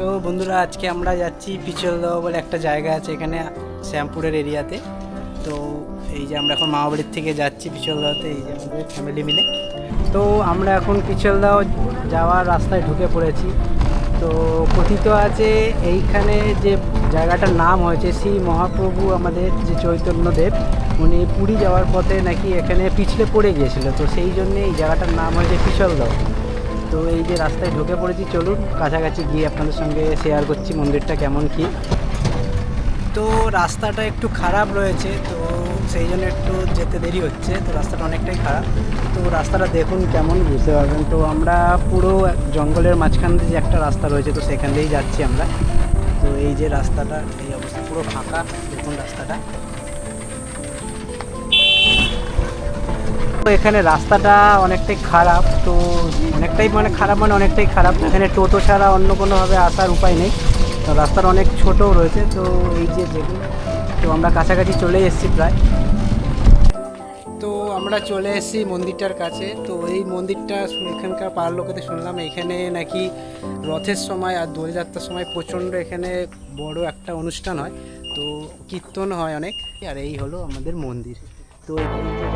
তো বন্ধুরা, আজকে আমরা যাচ্ছি পিছলদহ বলে একটা জায়গা আছে এখানে শ্যামপুরের এরিয়াতে। তো এই যে আমরা এখন মামাবাড়ির থেকে যাচ্ছি পিছলদহতে, এই যে আমাদের ফ্যামিলি মিলে। তো আমরা এখন পিছলদহ যাওয়ার রাস্তায় ঢুকে পড়েছি। তো কথিত আছে এইখানে যে জায়গাটার নাম হয়েছে শ্রী মহাপ্রভু আমাদের যে চৈতন্যদেব, উনি পুরী যাওয়ার পথে নাকি এখানে পিছলে পড়ে গিয়েছিল, তো সেই জন্যে এই জায়গাটার নাম হয়েছে পিছলদহ। তো এই যে রাস্তায় ঢুকে পড়েছি, চলুন কাছাকাছি গিয়ে আপনাদের সঙ্গে শেয়ার করছি মন্দিরটা কেমন কি। তো রাস্তাটা একটু খারাপ রয়েছে, তো সেই জন্য একটু যেতে দেরি হচ্ছে। তো রাস্তাটা অনেকটাই খারাপ, তো রাস্তাটা দেখুন কেমন বুঝতে পারবেন। তো আমরা পুরো জঙ্গলের মাঝখান দিয়ে যে একটা রাস্তা রয়েছে, তো সেখান দিয়েই যাচ্ছি আমরা। তো এই যে রাস্তাটা, এই অবস্থা পুরো ফাঁকা, দেখুন রাস্তাটা। তো এখানে রাস্তাটা অনেকটাই খারাপ, তো অনেকটাই অনেকটাই খারাপ। এখানে টোটো ছাড়া অন্য কোনোভাবে আসার উপায় নেই। তো রাস্তাটা অনেক ছোটও রয়েছে। তো এই যে দেখুন, তো আমরা কাছাকাছি চলে এসেছি প্রায়। তো আমরা চলে এসেছি মন্দিরটার কাছে। তো এই মন্দিরটা এখানকার পাড়ার লোকেদের শুনলাম এখানে নাকি রথের সময় আর দোলযাত্রার সময় প্রচণ্ড এখানে বড় একটা অনুষ্ঠান হয়, তো কীর্তন হয় অনেক। আর এই হলো আমাদের মন্দির। তো এই যে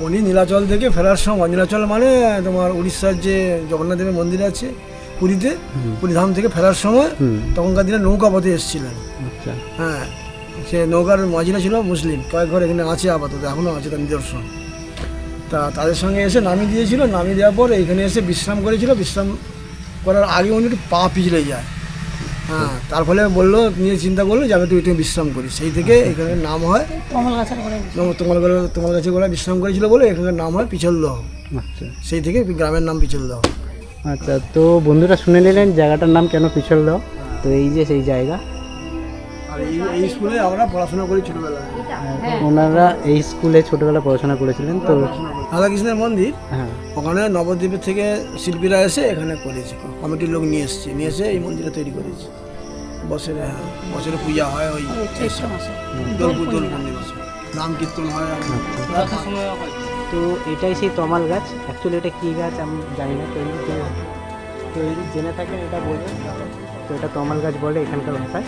উনি নীলাচল থেকে ফেরার সময়, নীলাচল মানে তোমার উড়িষ্যার যে জগন্নাথ দেবের মন্দির আছে পুরীতে, পুরীধাম থেকে ফেরার সময় তখনকার দিনে নৌকা পথে এসেছিলেন। হ্যাঁ, সে নৌকার মাঝিরা ছিল মুসলিম, কয়েক ঘর এখানে আছে, আপাতত এখনও আছে তার নিদর্শন। তা তাদের সঙ্গে এসে নামিয়ে দিয়েছিল, নামিয়ে দেওয়ার পর এখানে এসে বিশ্রাম করেছিল। বিশ্রাম করার আগে উনি একটু পা পিছলে যায়। হ্যাঁ, তার ফলে বললো, নিয়ে চিন্তা করলো যে আমি একটু বিশ্রাম করি। সেই থেকে এখানে নাম হয় তোমার কাছে গোড়ায় বিশ্রাম করেছিল বলে এখানকার নাম হয় পিছলদহ। আচ্ছা, সেই থেকে গ্রামের নাম পিছলদহ। আচ্ছা। তো বন্ধুরা শুনে নিলেন জায়গাটার নাম কেন পিছলদহ। তো এই যে সেই জায়গা, আর এই স্কুলে আমরা পড়াশোনা করি ছোটবেলায়। ওনারা এই স্কুলে ছোটবেলা পড়াশোনা করেছিলেন। তো রাধাকৃষ্ণের মন্দির, হ্যাঁ, ওখানে নবদ্বীপের থেকে শিল্পীরা এসে এখানে করেছে, কমিটির লোক নিয়ে এসে এই মন্দিরটা তৈরি করেছে। বছরে পূজা হয়, ওই দোল পূর্ণিমা নাম কীর্তন হয়। তো এটাই সেই তমাল গাছ। অ্যাকচুয়ালি এটা কী গাছ আমি জানি না, তো জেনে থাকেন এটা বলবেন। তো এটা তমাল গাছ বলে এখানকার ভাষায়।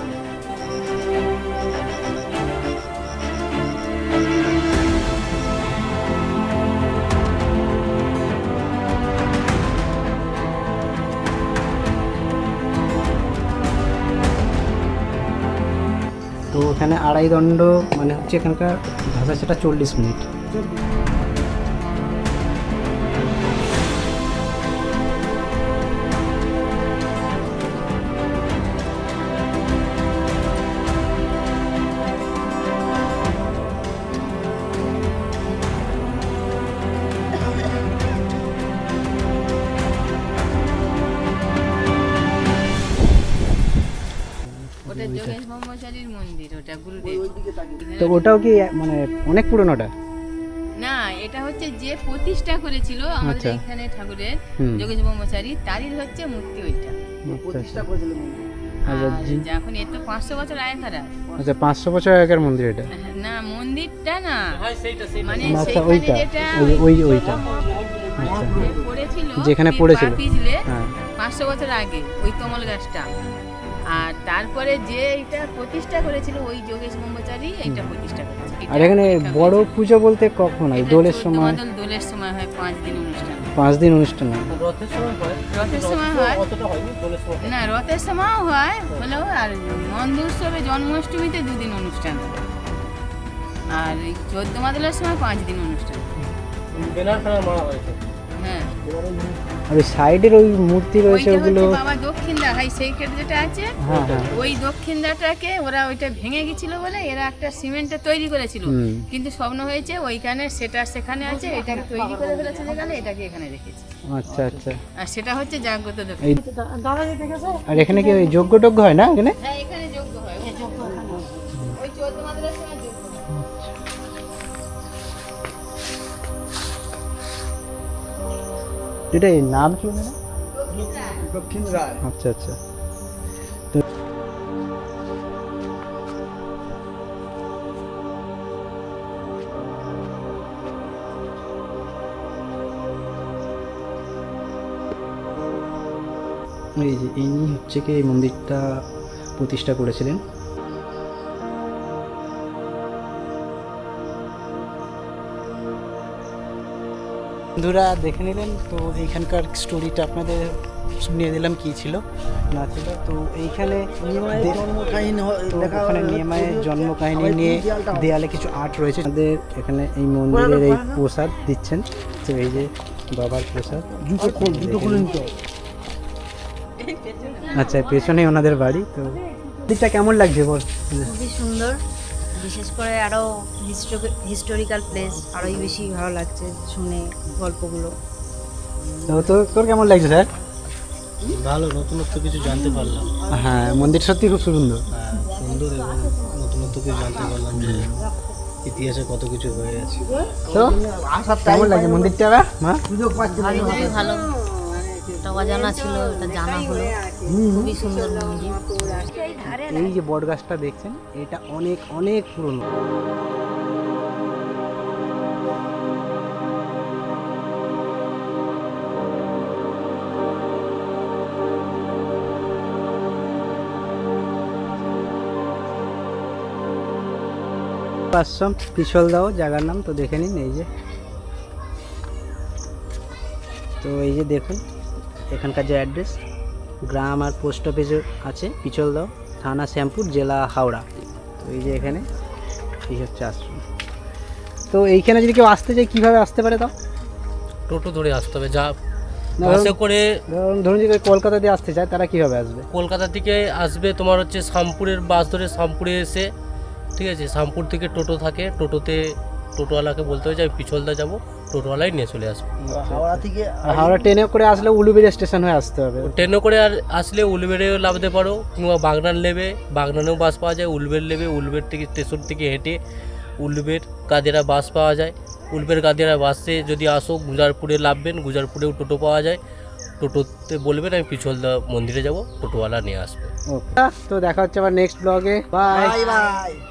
এখানে আড়াই দণ্ড মানে হচ্ছে এখানকার ভাষা সেটা 40 মিনিট। ওটা যোগেশ ব্রহ্মচারীর মন্দির, ওটা গুরুদেব। তো ওটাও কি মানে অনেক পুরনোটা? না, এটা হচ্ছে যে প্রতিষ্ঠা করেছিল আমাদের আচ্ছা। এখানে ঠাকুরের হুম। যোগেশ ব্রহ্মচারী, তারই হচ্ছে মূর্তি ওইটা। আচ্ছা আর আচ্ছা। যখন এর তো 500 বছর আগেকার। আচ্ছা 500 বছর আগের মন্দির এটা? না, মন্দিরটা না, মানে আচ্ছা সেইখানে ওইটা, যেটা ওইটা আচ্ছা যে পড়েছিল, যেখানে পীর পড়েছিল। পাপিজলে হ্যাঁ 500 বছর আগে ওই তমল গাছটা। আর তারপরে যে এটা প্রতিষ্ঠা করেছিল ওই যোগেশ ব্রহ্মচারী এইটা প্রতিষ্ঠা করেছে। আর এখানে বড় পুজো বলতে কখন হয়? দোলের সময়? দোলের সময় হয় 5 দিন অনুষ্ঠান। 5 দিন অনুষ্ঠান হয়। রথের সময় হয় না, রথের সময়ও হয় হলেও, আর নন্দ উৎসবে জন্মাষ্টমীতে 2 দিন অনুষ্ঠান হয়। আর এই 14 মাদলের সময় 5 দিন অনুষ্ঠান। হ্যাঁ, আর ওই সাইডের ওই মূর্তি রয়েছে ওইটা ওগুলো? হচ্ছে বাবা দক্ষিণদা হাই সেইকেট যেটা আছে, হ্যাঁ হ্যাঁ ওই দক্ষিণদাটাকে ওরা ওইটা ভেঙে গেছিল বলে এরা একটা সিমেন্টে তৈরি করেছিল। হুম। কিন্তু স্বপ্ন হয়েছে ওইখানে, সেটা সেখানে আছে, এটাকে তৈরি করে ফেলেছে যেখানে, এটাকে এখানে রেখেছে। আচ্ছা আচ্ছা। আর সেটা হচ্ছে জাগ্রত দক্ষিণ। এই আর এখানে কি ওই যজ্ঞ টজ্ঞ হয় না এখানে? হ্যাঁ, এখানে যোগ্য হয়, ওই যোগ্য হয়। ওই 14 মাদলের সময় যোগ্য হয়। এটা এই নাম কি না? দক্ষিণ রায়। আচ্ছা আচ্ছা। এই যে ইনি হচ্ছে কি এই মন্দিরটা প্রতিষ্ঠা করেছিলেন। বন্ধুরা দেখে নিলেন তো এইখানকার স্টোরিটা আপনাদের শুনিয়ে দিলাম কি ছিল না ছিল। তো এইখানে ওখানে নিমাইয়ের জন্ম কাহিনী নিয়ে দেয়ালে কিছু আর্ট রয়েছে। আমাদের এখানে এই মন্দিরের এই প্রসাদ দিচ্ছেন, তো এই যে বাবার প্রসাদ। জুতো খুলে নিতে হবে। আচ্ছা পেছনে ওনাদের বাড়ি। তো মন্দিরটা কেমন লাগছে বল? খুবই সুন্দর, বিশেষ করে আরও হিস্টোরিক্যাল প্লেস আরোই বেশি ভালো লাগছে শুনে গল্পগুলো। তো তোর কেমন লাগছে স্যার? ভালো, নতুনত্ব কিছু জানতে পারলাম। হ্যাঁ মন্দির সত্যি খুব সুন্দর। হ্যাঁ, সুন্দর এবং নতুনত্ব কিছু জানতে পারলাম যে ইতিহাসে কত কিছু হয়ে আছে। তো কেমন লাগছে মন্দিরটা মা? খুবই ভালো, এটা অজানা ছিল, এটা জানা হলো। খুবই সুন্দর মন্দির। এই যে বট গাছটা দেখছেন এটা অনেক অনেক পুরনো। আশ্রম পিছলদাও জায়গার নাম, তো দেখে নিন। এই যে তো এই যে দেখুন এখানকার যে অ্যাড্রেস, গ্রাম আর পোস্ট অফিস আছে পিছলদাও, থানা শ্যামপুর, জেলা হাওড়া। তো এই যে এখানে এই হচ্ছে আশ্রম। তো এইখানে যদি কেউ আসতে চায় কীভাবে আসতে পারে? তাও টোটো ধরে আসতে হবে, যা না, বাসে করে। ধরুন যদি কলকাতা দিয়ে আসতে চায় তারা কীভাবে আসবে? কলকাতা থেকে আসবে তোমার হচ্ছে শামপুরের বাস ধরে শামপুরে এসে, ঠিক আছে, শামপুর থেকে টোটো থাকে, টোটোতে টোটোওয়ালাকে বলতে হবে যে আমি পিছলদা যাবো, টোটোওয়ালাই নিয়ে চলে আসবে। আর হাওড়া ট্রেনে করে আসলে উলুবেড়িয়া স্টেশন হয়ে আসতে হবে। ট্রেনে করে আর আসলে উলবেড়েও নামতে পারো, কিংবা বাগনান নেবে, বাগনানেও বাস পাওয়া যায়। উলবেড় নেবে, উলবেড় থেকে স্টেশন থেকে হেঁটে উলবেড় কাদেরা বাস পাওয়া যায়। উলবেড় কাদেরা বাসে যদি আসো গুজারপুরে নামবেন, গুজারপুরেও টোটো পাওয়া যায়। টোটোতে বলবেন আমি পিছলদা মন্দিরে যাব, টোটোওয়ালা নিয়ে আসবে। তো দেখা হচ্ছে আবার নেক্সট ব্লগে। বাই।